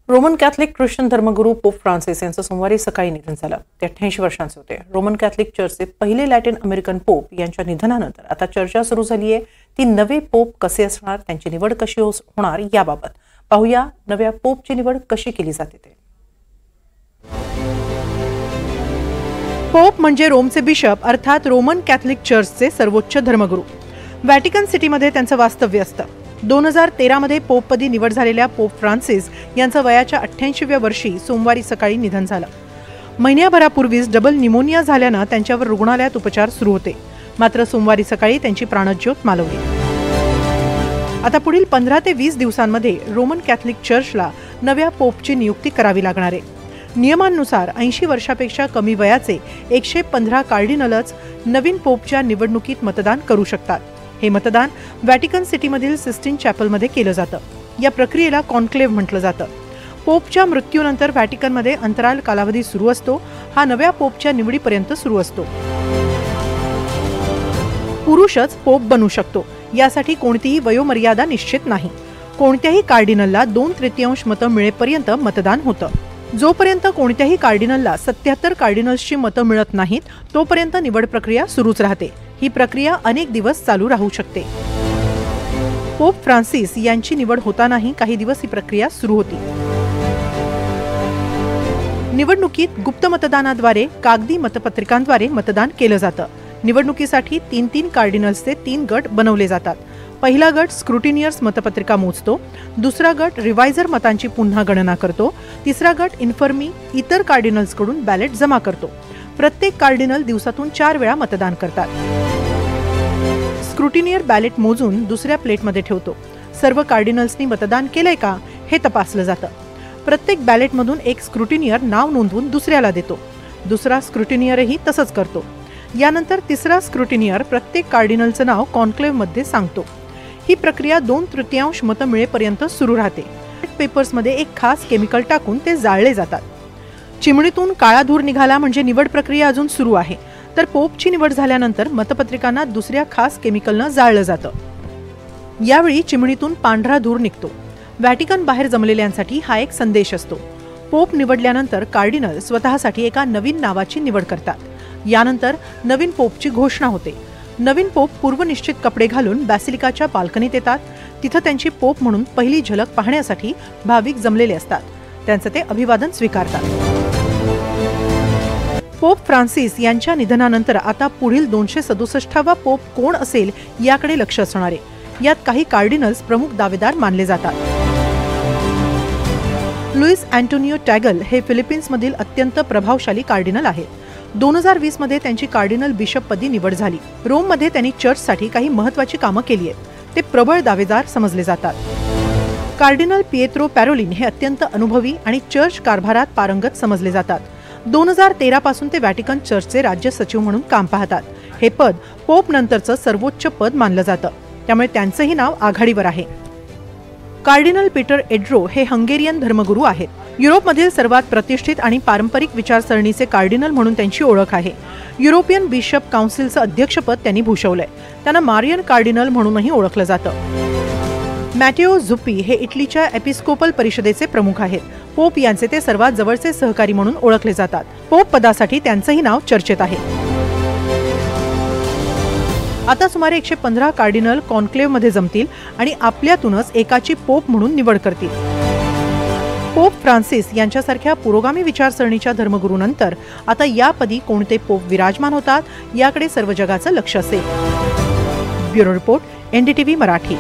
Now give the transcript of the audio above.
Roman Catholic Christian धर्मगुरू pope Francis यांचं सोमवारी सकाळी निधन झालं। ते 88 वर्षांचे होते। रोमन कॅथलिक चर्चचे पहिले लॅटिन अमेरिकन पोप यांच्या निधनानंतर आता चर्चा सुरू झाली आहे। ती नवे पोप कसे असणार, त्यांची निवड कशी होणार याबाबत पाहूया नव्या पोपची निवड कशी केली जाते ते। पोप म्हणजे रोमचे बिशप अर्थात रोमन कॅथलिक चर्चचे सर्वोच्च धर्मगुरू। व्हॅटिकन सिटीमध्ये त्यांचं वास्तव्य असतं। 2013 मध्ये पोपपदी निवड झालेल्या पोप फ्रान्सिस यांचं वयाच्या 88व्या वर्षी सोमवारी सकाळी निधन झालं। महिन्याभरापूर्वीच डबल न्यूमोनिया झाल्यानं त्यांच्यावर रुग्णालयात उपचार सुरू होते, मात्र सोमवारी सकाळी त्यांची प्राणज्योत मालवली। आता पुढील 15 ते 20 दिवसांमध्ये रोमन कॅथलिक चर्चला नव्या पोपची नियुक्ती करावी लागणार आहे। नियमांनुसार 80 वर्षापेक्षा कमी वयाचे 115 कार्डिनलच नवीन पोपच्या निवडणुकीत मतदान करू शकतात। हे मतदान व्हॅटिकन सिटीमधील सिस्टीन चॅपलमध्ये केलं जातं। या प्रक्रियेला कॉन्क्लेव्ह म्हटलं जातं। पोपच्या मृत्यूनंतर व्हॅटिकनमध्ये अंतराल कालावधी सुरू असतो। हा नव्या पोपच्या निवडीपर्यंत सुरू असतो। पुरुषच पोप बनू शकतो, यासाठी कोणतीही वयोमर्यादा निश्चित नाही। कोणत्याही कार्डिनलला 2/3 मतं मिळेपर्यंत मतदान होतं। जोपर्यंत कोणत्याही कार्डिनलला 77 कार्डिनल्सची मतं मिळत नाहीत तोपर्यंत निवड प्रक्रिया सुरूच राहते। ही प्रक्रिया अनेक दिवस चालू राहू शकते। पोप फ्रान्सिस यांची निवड होतानाही काही दिवस ही प्रक्रिया सुरू होती। निवडणुकीत गुप्त मतदानाद्वारे कागदी मतपत्रिकांद्वारे मतदान केलं जातं। निवडणुकीसाठी 3-3 कार्डिनल्सचे 3 गट बनवले जातात। पहिला गट स्क्रुटिनियर्स मतपत्रिका मोजतो, दुसरा गट रिवायझर मतांची पुन्हा गणना करतो, तिसरा गट इन्फर्मी इतर कार्डिनल्सकडून बॅलेट जमा करतो। प्रत्येक कार्डिनल दिवसातून 4 वेळा मतदान करतात। स्क्रुटिनियर बॅलेट मोजून दुसऱ्या प्लेटमध्ये ठेवतो। सर्व कार्डिनल्सनी मतदान केलंय का हे तपासलं जातं। प्रत्येक बॅलेटमधून एक स्क्रुटिनियर नाव नोंदवून दुसऱ्याला देतो। दुसरा स्क्रुटिनियरही तसंच करतो। यानंतर तिसरा स्क्रुटिनियर प्रत्येक कार्डिनलचं नाव कॉन्क्लेव्हमध्ये सांगतो। ही प्रक्रिया 2/3 मतं मिळेपर्यंत सुरू राहते। पेपर्समध्ये एक खास केमिकल टाकून ते जाळले जातात। चिमणीतून काळा धूर निघाला म्हणजे निवड प्रक्रिया अजून सुरू आहे। तर पोपची निवड झाल्यानंतर मतपत्रिकांना दुसऱ्या खास केमिकलनं जाळलं जातं। यावेळी चिमणीतून पांढरा धूर निघतो। व्हॅटिकन बाहेर जमलेल्यांसाठी हा एक संदेश असतो। पोप निवडल्यानंतर कार्डिनल स्वतःसाठी एका नवीन नावाची निवड करतात। यानंतर नवीन पोपची घोषणा होते। नवीन पोप पूर्वनिश्चित कपडे घालून बॅसिलिकाच्या बाल्कनीत येतात। तिथं त्यांची पोप म्हणून पहिली झलक पाहण्यासाठी भाविक जमलेले असतात। त्यांचं ते अभिवादन स्वीकारतात। पोप फ्रान्सिस यांच्या निधनानंतर आता पुढील 267वा पोप कोण असेल याकडे लक्ष असणार आहे। यात काही कार्डिनल्स प्रमुख दावेदार मानले जातात। लुईस अँटोनियो टॅगल हे फिलिपिन्समधील अत्यंत प्रभावशाली कार्डिनल आहेत। 2020 मध्ये त्यांची कार्डिनल बिशपपदी निवड झाली। रोममध्ये त्यांनी चर्चसाठी काही महत्त्वाची कामं केली आहेत। ते प्रबळ दावेदार समजले जातात। कार्डिनल पिएत्रो पॅरोलिन हे अत्यंत अनुभवी आणि चर्च कारभारात पारंगत समजले जातात। 2013 पासून ते व्हॅटिकन चर्चचे राज्य सचिव म्हणून काम पाहतात। हे पद पोप नंतरचं सर्वोच्च पद मानलं जातं, त्यामुळे त्यांचंही नाव आघाडीवर आहे। कार्डिनल पीटर एड्रो हे हंगेरियन धर्मगुरू आहेत। युरोपमधील सर्वात प्रतिष्ठित आणि पारंपरिक विचारसरणीचे कार्डिनल म्हणून त्यांची ओळख आहे। युरोपियन बिशप काउन्सिलचं अध्यक्षपद त्यांनी भूषवलंय। त्यांना मारियन कार्डिनल म्हणूनही ओळखलं जातं। मॅटेओ झुप्पी हे इटलीच्या एपिस्कोपल परिषदेचे प्रमुख आहेत। पोप यांचे ते सर्वात जवळचे सहकारी म्हणून ओळखले जातात। पोप पदासाठी त्यांचंही नाव चर्चेत आहे। आता सुमारे 115 कार्डिनल कॉन्क्लेव्हमध्ये जमतील आणि आपल्यातूनच एकाची पोप म्हणून निवड करतील। पोप फ्रान्सिस यांच्यासारख्या पुरोगामी विचारसरणीच्या धर्मगुरूनंतर आता यापदी कोणते पोप विराजमान होतात याकडे सर्व जगाचं लक्ष असेल। Bureau report, NDTV Marathi.